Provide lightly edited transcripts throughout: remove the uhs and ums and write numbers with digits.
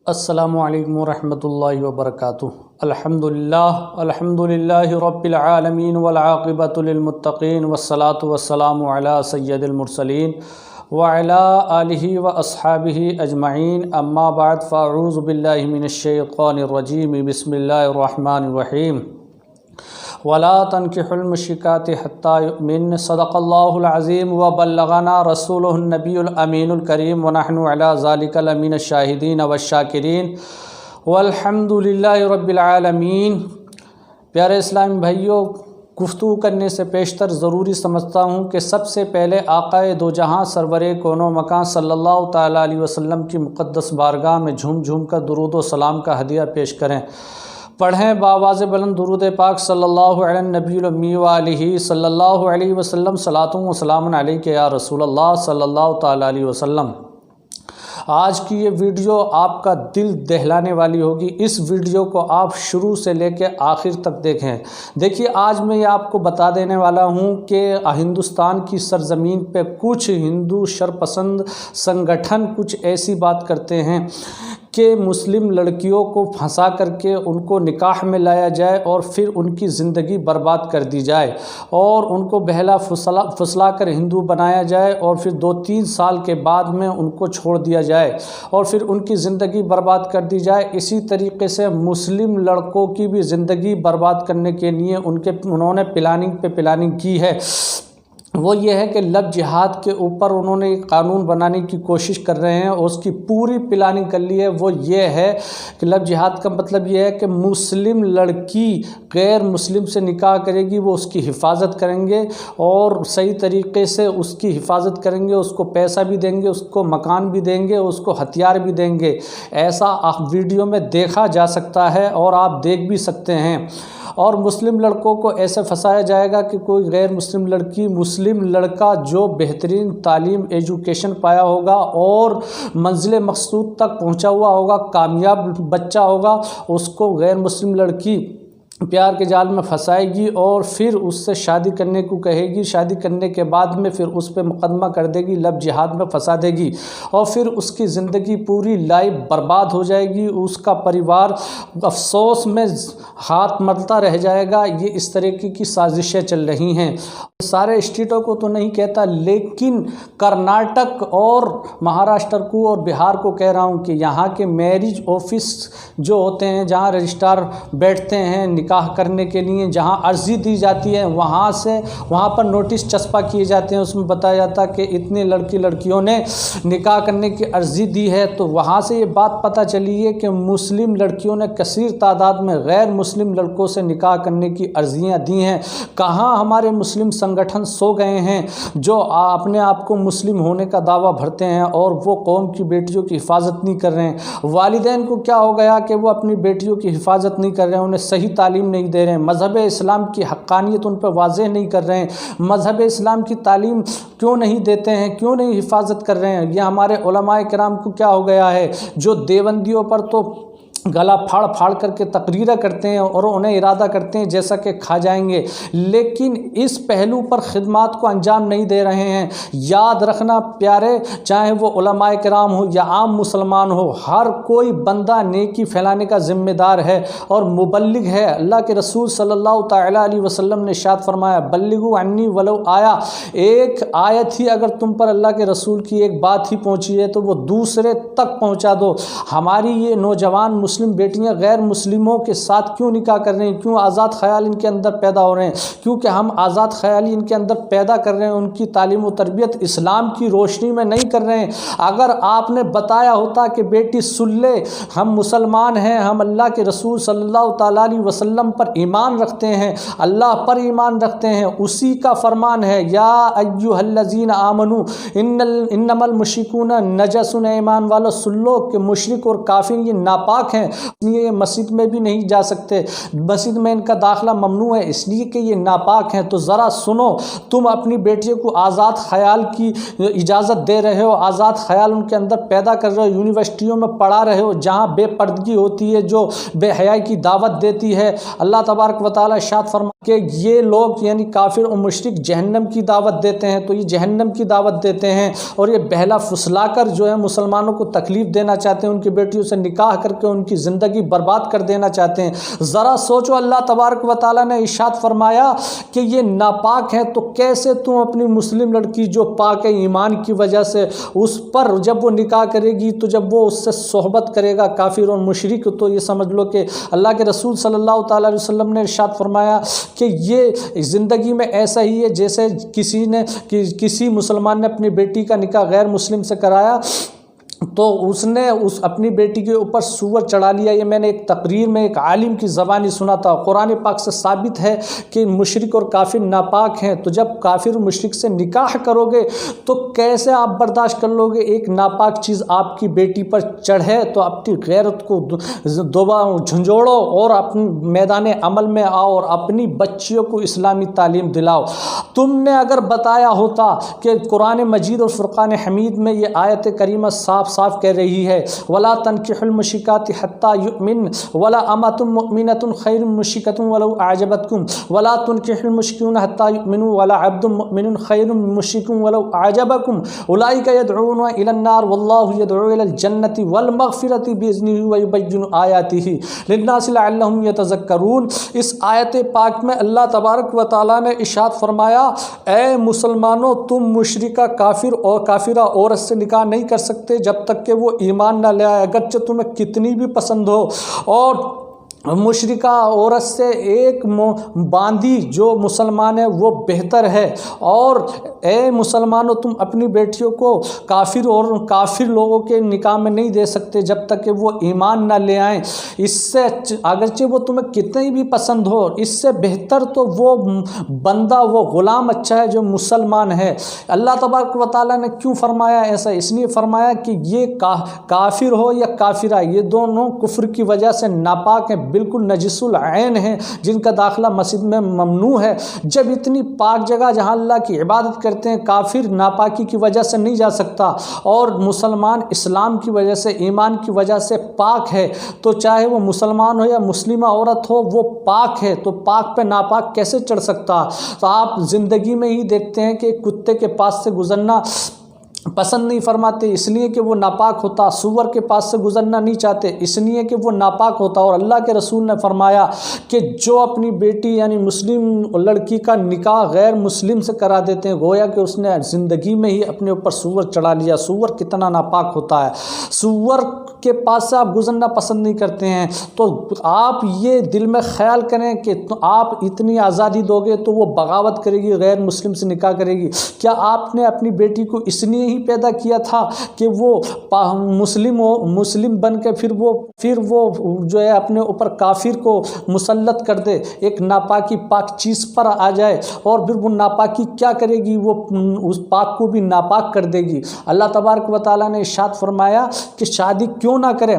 السلام علیکم ورحمۃ اللہ وبرکاتہ۔ الحمدللہ رب العالمین والعاقبۃ للمتقین والصلاة والسلام علی سید المرسلین وعلی آلہ واصحابہ اجمعین، اما بعد فاعوذ باللہ من الشیطان الرجیم، بسم اللہ الرحمن الرحیم۔ ولا تنكحوا المشركات حتى يؤمن، صدق اللہ العظیم وبلغنا رسولہ النبی الامین الکریم، ونحن على ذلك لمن الشاہدین والشاکرین والحمد للہ رب العالمین۔ پیارے اسلامی بھائیوں، گفتگو کرنے سے پیشتر ضروری سمجھتا ہوں کہ سب سے پہلے آقائے دو جہاں سرور کون و مکان صلی اللہ تعالیٰ علیہ وسلم کی مقدس بارگاہ میں جھوم جھوم کر درود و سلام کا ہدیہ پیش کریں۔ پڑھیں بآواز بلند درود پاک صلی اللہ علیہ نبی الامی وآلہ صلی اللہ علیہ وسلم، صلاۃ و سلام علیک یا رسول اللہ صلی اللہ تعالیٰ علیہ وسلم۔ آج کی یہ ویڈیو آپ کا دل دہلانے والی ہوگی۔ اس ویڈیو کو آپ شروع سے لے کے آخر تک دیکھیں۔ دیکھیے، آج میں یہ آپ کو بتا دینے والا ہوں کہ ہندوستان کی سرزمین پہ کچھ ہندو شرپسند سنگٹھن کچھ ایسی بات کرتے ہیں کہ مسلم لڑکیوں کو پھنسا کر کے ان کو نکاح میں لایا جائے اور پھر ان کی زندگی برباد کر دی جائے اور ان کو بہلا پھسلا کر ہندو بنایا جائے اور پھر 2-3 سال کے بعد میں ان کو چھوڑ دیا جائے اور پھر ان کی زندگی برباد کر دی جائے۔ اسی طریقے سے مسلم لڑکوں کی بھی زندگی برباد کرنے کے لیے انہوں نے پلاننگ پہ پلاننگ کی ہے۔ وہ یہ ہے کہ لو جہاد کے اوپر انہوں نے ایک قانون بنانے کی کوشش کر رہے ہیں اور اس کی پوری پلاننگ کر لی ہے۔ وہ یہ ہے کہ لو جہاد کا مطلب یہ ہے کہ مسلم لڑکی غیر مسلم سے نکاح کرے گی، وہ اس کی حفاظت کریں گے اور صحیح طریقے سے اس کی حفاظت کریں گے، اس کو پیسہ بھی دیں گے، اس کو مکان بھی دیں گے، اس کو ہتھیار بھی دیں گے۔ ایسا ویڈیو میں دیکھا جا سکتا ہے اور آپ دیکھ بھی سکتے ہیں۔ اور مسلم لڑکوں کو ایسے پھنسایا جائے گا کہ کوئی غیر مسلم لڑکی، مسلم لڑکا جو بہترین تعلیم ایجوکیشن پایا ہوگا اور منزل مقصود تک پہنچا ہوا ہوگا، کامیاب بچہ ہوگا، اس کو غیر مسلم لڑکی پیار کے جال میں پھنسائے گی اور پھر اس سے شادی کرنے کو کہے گی۔ شادی کرنے کے بعد میں پھر اس پہ مقدمہ کر دے گی، لو جہاد میں پھنسا دے گی اور پھر اس کی زندگی پوری لائف برباد ہو جائے گی۔ اس کا پریوار افسوس میں ہاتھ مرتا رہ جائے گا۔ یہ اس طریقے کی سازشیں چل رہی ہیں۔ سارے اسٹیٹوں کو تو نہیں کہتا، لیکن کرناٹک اور مہاراشٹر کو اور بہار کو کہہ رہا ہوں کہ یہاں کے میرج آفس جو ہوتے ہیں، جہاں رجسٹرار بیٹھتے ہیں نکاح کرنے کے لیے، جہاں عرضی دی جاتی ہے، وہاں پر نوٹس چسپاں کیے جاتے ہیں۔ اس میں بتایا جاتا ہے کہ اتنے لڑکیوں نے نکاح کرنے کی عرضی دی ہے۔ تو وہاں سے یہ بات پتہ چلی ہے کہ مسلم لڑکیوں نے کثیر تعداد میں غیر مسلم لڑکوں سے نکاح کرنے کی عرضیاں دی ہیں۔ کہاں ہمارے مسلم سنگٹھن سو گئے ہیں جو اپنے آپ کو مسلم ہونے کا دعویٰ بھرتے ہیں اور وہ قوم کی بیٹیوں کی حفاظت نہیں کر رہے ہیں؟ والدین کو کیا ہو گیا کہ وہ اپنی بیٹیوں کی حفاظت نہیں کر رہے ہیں، انہیں صحیح تعلیم نہیں دے رہے ہیں، مذہب اسلام کی حقانیت ان پہ واضح نہیں کر رہے ہیں، مذہب اسلام کی تعلیم کیوں نہیں دیتے ہیں، کیوں نہیں حفاظت کر رہے ہیں؟ یہ ہمارے علماء کرام کو کیا ہو گیا ہے جو دیوبندیوں پر تو گلا پھاڑ پھاڑ کر کے تقریریں کرتے ہیں اور انہیں ارادہ کرتے ہیں جیسا کہ کھا جائیں گے، لیکن اس پہلو پر خدمات کو انجام نہیں دے رہے ہیں۔ یاد رکھنا پیارے، چاہے وہ علماء کرام ہو یا عام مسلمان ہو، ہر کوئی بندہ نیکی پھیلانے کا ذمہ دار ہے اور مبلغ ہے۔ اللہ کے رسول صلی اللہ تعالیٰ علیہ وسلم نے ارشاد فرمایا، بلغوا عنی ولو آیا، ایک آیت ہی اگر تم پر اللہ کے رسول کی ایک بات ہی پہنچی ہے تو وہ دوسرے تک پہنچا دو۔ ہماری یہ نوجوان مسلم بیٹیاں غیر مسلموں کے ساتھ کیوں نکاح کر رہے ہیں؟ کیوں آزاد خیال ان کے اندر پیدا ہو رہے ہیں؟ کیونکہ ہم آزاد خیالی ان کے اندر پیدا کر رہے ہیں، ان کی تعلیم و تربیت اسلام کی روشنی میں نہیں کر رہے ہیں۔ اگر آپ نے بتایا ہوتا کہ بیٹی سن لے، ہم مسلمان ہیں، ہم اللہ کے رسول صلی اللہ تعالیٰ علیہ وسلم پر ایمان رکھتے ہیں، اللہ پر ایمان رکھتے ہیں، اسی کا فرمان ہے، یا ایھا الذین آمنوا انما المشرکون نجس، ایمان والو سن لو کہ مشرک اور کافر یہ ناپاک ہیں اس لیے یہ مسجد میں بھی نہیں جا سکتے، مسجد میں ان کا داخلہ ممنوع ہے اس لیے کہ یہ ناپاک ہیں۔ تو ذرا سنو، تم اپنی بیٹیوں کو آزاد خیال کی اجازت دے رہے ہو، آزاد خیال ان کے اندر پیدا کر رہے ہو، یونیورسٹیوں میں پڑھا رہے ہو جہاں بے پردگی ہوتی ہے، جو بے حیائی کی دعوت دیتی ہے۔ اللہ تبارک و تعالیٰ ارشاد فرما کہ یہ لوگ یعنی کافر و مشرک جہنم کی دعوت دیتے ہیں، تو یہ جہنم کی دعوت دیتے ہیں اور یہ بہلا فسلا کر جو ہے مسلمانوں کو تکلیف دینا چاہتے ہیں، ان کی بیٹیوں سے نکاح کر کے ان کی زندگی برباد کر دینا چاہتے ہیں۔ ذرا سوچو، اللہ تبارک و تعالیٰ نے ارشاد فرمایا کہ یہ ناپاک ہیں، تو کیسے تم اپنی مسلم لڑکی جو پاک ہے ایمان کی وجہ سے اس پر جب وہ نکاح کرے گی، تو جب وہ اس سے صحبت کرے گا کافر اور مشرک، تو یہ سمجھ لو کہ اللہ کے رسول صلی اللہ تعالیٰ علیہ وسلم نے ارشاد فرمایا کہ یہ زندگی میں ایسا ہی ہے جیسے کسی مسلمان نے اپنی بیٹی کا نکاح غیر مسلم سے کرایا تو اس نے اپنی بیٹی کے اوپر سور چڑھا لیا۔ یہ میں نے ایک تقریر میں ایک عالم کی زبانی سنا تھا۔ قرآن پاک سے ثابت ہے کہ مشرک اور کافر ناپاک ہیں، تو جب کافر اور مشرک سے نکاح کرو گے تو کیسے آپ برداشت کر لو گے ایک ناپاک چیز آپ کی بیٹی پر چڑھے؟ تو اپنی غیرت کو دوبارہ جھنجھوڑو اور اپنے میدان عمل میں آؤ اور اپنی بچیوں کو اسلامی تعلیم دلاؤ۔ تم نے اگر بتایا ہوتا کہ قرآن مجید اور فرقان حمید میں یہ آیت کریمہ صاف کہہ رہی ہے وَلَا تَنْكِحُوا الْمُشْرِكَاتِ حَتَّى يُؤْمِنْ وَلَا أَمَةٌ مُؤْمِنَةٌ خَيْرٌ مِّن مُشْرِكَةٍ وَلَوْ أَعْجَبَتْكُمْ وَلَا تُنْكِحُوا الْمُشْرِكِينَ حَتَّى يُؤْمِنُوا وَلَا عَبْدٌ مُؤْمِنٌ خَيْرٌ مِّن مُشْرِكٍ وَلَوْ أَعْجَبَكُمْ أُولَٰئِكَ يَدْعُونَ إِلَى النَّارِ وَاللَّهُ يَدْعُو إِلَى الْجَنَّةِ وَالْمَغْفِرَةِ بِإِذْنِهِ وَيُبَيِّنُ آيَاتِهِ لِلنَّاسِ لَعَلَّهُمْ يَتَذَكَّرُونَ۔ اس آیت پاک میں اللہ تبارک و تعالیٰ نے ارشاد فرمایا، اے مسلمانوں، تم مشرکہ کافر اور کافرہ عورت سے نکاح نہیں کر سکتے جب تک کہ وہ ایمان نہ لے آئے، اگرچہ تمہیں کتنی بھی پسند ہو۔ اور مشرکہ عورت سے ایک باندھی جو مسلمان ہے وہ بہتر ہے۔ اور اے مسلمانوں، تم اپنی بیٹیوں کو کافر لوگوں کے نکاح میں نہیں دے سکتے جب تک کہ وہ ایمان نہ لے آئیں۔ اس سے اگرچہ وہ تمہیں کتنی بھی پسند ہو، اس سے بہتر تو وہ بندہ، وہ غلام اچھا ہے جو مسلمان ہے۔ اللہ تبارک و تعالیٰ نے کیوں فرمایا ایسا؟ اس لیے فرمایا کہ یہ کافر ہو یا کافرہ، یہ دونوں کفر کی وجہ سے ناپاک ہیں، بالکل نجس العین ہیں، جن کا داخلہ مسجد میں ممنوع ہے۔ جب اتنی پاک جگہ جہاں اللہ کی عبادت کرتے ہیں کافر ناپاکی کی وجہ سے نہیں جا سکتا، اور مسلمان اسلام کی وجہ سے، ایمان کی وجہ سے پاک ہے، تو چاہے وہ مسلمان ہو یا مسلمہ عورت ہو وہ پاک ہے، تو پاک پہ ناپاک کیسے چڑھ سکتا؟ تو آپ زندگی میں ہی دیکھتے ہیں کہ کتے کے پاس سے گزرنا پسند نہیں فرماتے اس لیے کہ وہ ناپاک ہوتا، سور کے پاس سے گزرنا نہیں چاہتے اس لیے کہ وہ ناپاک ہوتا۔ اور اللہ کے رسول نے فرمایا کہ جو اپنی بیٹی یعنی مسلم لڑکی کا نکاح غیر مسلم سے کرا دیتے ہیں، گویا کہ اس نے زندگی میں ہی اپنے اوپر سور چڑھا لیا۔ سور کتنا ناپاک ہوتا ہے، سور کے پاس سے آپ گزرنا پسند نہیں کرتے ہیں۔ تو آپ یہ دل میں خیال کریں کہ آپ اتنی آزادی دو گے تو وہ بغاوت کرے گی، غیر مسلم سے نکاح کرے گی۔ کیا آپ نے اپنی بیٹی کو اس لیے ہی پیدا کیا تھا کہ وہ مسلم بن کے پھر وہ جو ہے اپنے اوپر کافر کو مسلط کر دے، ایک ناپاکی پاک چیز پر آ جائے، اور پھر وہ ناپاکی کیا کرے گی؟ وہ اس پاک کو بھی ناپاک کر دے گی۔ اللہ تبارک و تعالیٰ نے ارشاد فرمایا کہ شادی کیوں نہ کریں؟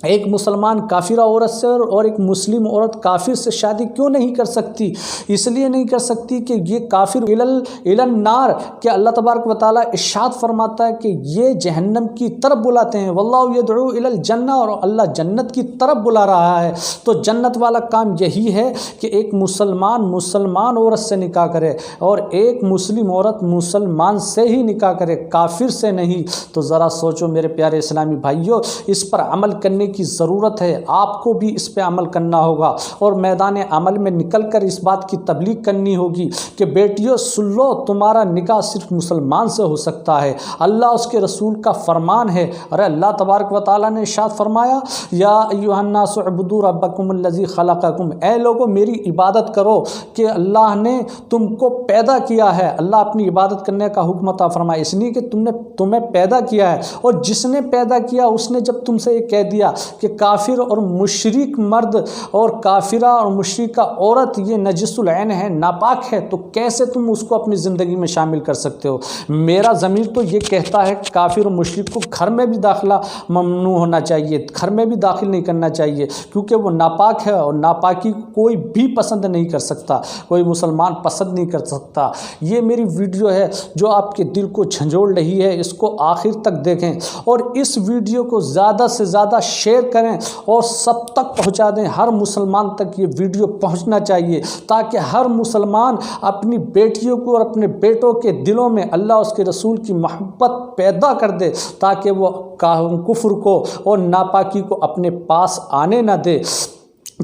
ایک مسلمان کافرہ عورت سے اور ایک مسلم عورت کافر سے شادی کیوں نہیں کر سکتی؟ اس لیے نہیں کر سکتی کہ یہ کافر النار، کہ اللہ تبارک و تعالیٰ ارشاد فرماتا ہے کہ یہ جہنم کی طرف بلاتے ہیں، واللہ یدعو الی الجنہ، اور اللہ جنت کی طرف بلا رہا ہے۔ تو جنت والا کام یہی ہے کہ ایک مسلمان عورت سے نکاح کرے اور ایک مسلم عورت مسلمان سے ہی نکاح کرے، کافر سے نہیں۔ تو ذرا سوچو میرے پیارے اسلامی بھائیوں، اس پر عمل کرنے کی ضرورت ہے، آپ کو بھی اس پہ عمل کرنا ہوگا اور میدان عمل میں نکل کر اس بات کی تبلیغ کرنی ہوگی کہ بیٹیوں سن لو، تمہارا نکاح صرف مسلمان سے ہو سکتا ہے، اللہ اس کے رسول کا فرمان ہے۔ ارے اللہ تبارک و تعالیٰ نے ارشاد فرمایا یا ایھا الناس اعبدوا ربکم الذی خلقکم، اے لوگوں میری عبادت کرو کہ اللہ نے تم کو پیدا کیا ہے۔ اللہ اپنی عبادت کرنے کا حکم عطا فرمایا اس لیے کہ تمہیں پیدا کیا ہے، اور جس نے پیدا کیا اس نے جب تم سے یہ کہہ دیا کہ کافر اور مشرک مرد اور کافرہ اور مشرکہ عورت یہ نجس العین ہے، ناپاک ہے، تو کیسے تم اس کو اپنی زندگی میں شامل کر سکتے ہو؟ میرا ضمیر تو یہ کہتا ہے کہ کافر اور مشرک کو گھر میں بھی داخلہ ممنوع ہونا چاہیے، گھر میں بھی داخل نہیں کرنا چاہیے، کیونکہ وہ ناپاک ہے اور ناپاکی کوئی بھی پسند نہیں کر سکتا، کوئی مسلمان پسند نہیں کر سکتا۔ یہ میری ویڈیو ہے جو آپ کے دل کو جھنجھوڑ رہی ہے، اس کو آخر تک دیکھیں اور اس ویڈیو کو زیادہ سے زیادہ شیئر کریں اور سب تک پہنچا دیں۔ ہر مسلمان تک یہ ویڈیو پہنچنا چاہیے تاکہ ہر مسلمان اپنی بیٹیوں کو اور اپنے بیٹوں کے دلوں میں اللہ اس کے رسول کی محبت پیدا کر دے، تاکہ وہ کفر کو اور ناپاکی کو اپنے پاس آنے نہ دے،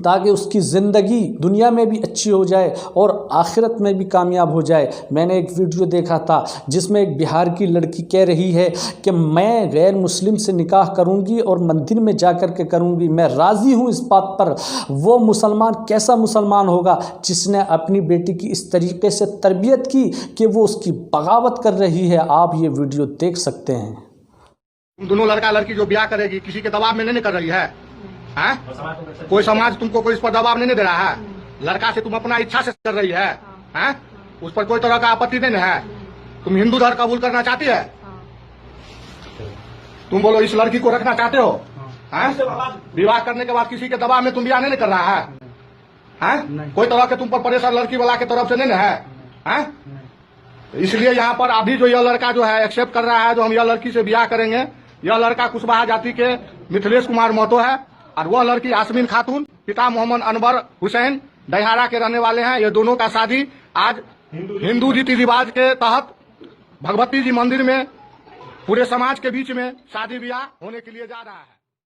تاکہ اس کی زندگی دنیا میں بھی اچھی ہو جائے اور آخرت میں بھی کامیاب ہو جائے۔ میں نے ایک ویڈیو دیکھا تھا جس میں ایک بہار کی لڑکی کہہ رہی ہے کہ میں غیر مسلم سے نکاح کروں گی اور مندر میں جا کر کے کروں گی، میں راضی ہوں اس بات پر۔ وہ مسلمان کیسا مسلمان ہوگا جس نے اپنی بیٹی کی اس طریقے سے تربیت کی کہ وہ اس کی بغاوت کر رہی ہے؟ آپ یہ ویڈیو دیکھ سکتے ہیں۔ دونوں لڑکا لڑکی جو بیاہ کرے گی کسی کے دباؤ میں نہیں کر رہی ہے، کوئی سماج تم کو کوئی اس پر دباؤ نہیں دے رہا ہے، لڑکا سے تم اپنا اچھا سے کر رہی ہے، اس پر کوئی طرح کا آپتی نہیں ہے۔ تم ہندو دھرم قبول کرنا چاہتی ہے، تم بولو اس لڑکی کو رکھنا چاہتے ہو، بیاہ کرنے کے بعد کسی کے دباؤ میں تم بیاہ نہیں کر رہا ہے، کوئی طرح کے تم پر پریشان لڑکی والا کی طرف سے نہیں ہے۔ اس لیے یہاں پر ابھی جو یہ لڑکا جو ہے ایکسپٹ کر رہا ہے جو ہم یہ لڑکی سے بیاہ کریں گے، یہ لڑکا کشواہا جاتی کے متھلیش کمار مہتو ہے اور وہ لڑکی یاسمین خاتون، پتا محمد انور حسین ڈیہارا کے رہنے والے ہیں۔ یہ دونوں کا شادی آج ہندو ریتی رواج کے تحت بھگوتی جی مندر میں پورے سماج کے بیچ میں شادی بیاہ ہونے کے لیے جا رہا ہے۔